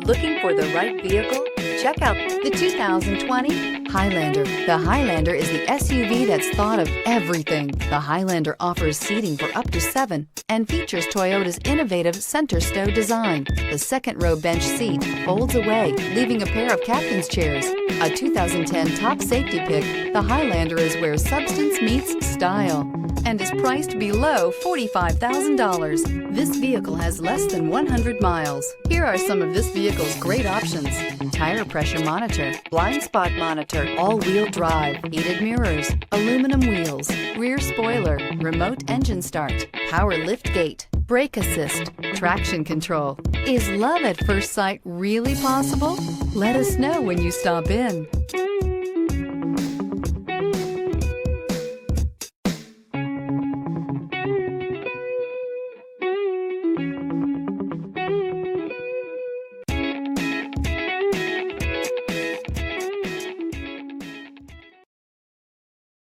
Looking for the right vehicle? Check out the 2020 Highlander. The Highlander is the SUV that's thought of everything. The Highlander offers seating for up to 7 and features Toyota's innovative center stow design. The second row bench seat folds away, leaving a pair of captain's chairs. A 2010 top safety pick, the Highlander is where substance meets style and is priced below $45,000. This vehicle has less than 100 miles. Here are some of this vehicle's great options: tire pressure monitor, blind spot monitor, all-wheel drive, heated mirrors, aluminum wheels, rear spoiler, remote engine start, power lift gate, brake assist, traction control. Is love at first sight really possible? Let us know when you stop in.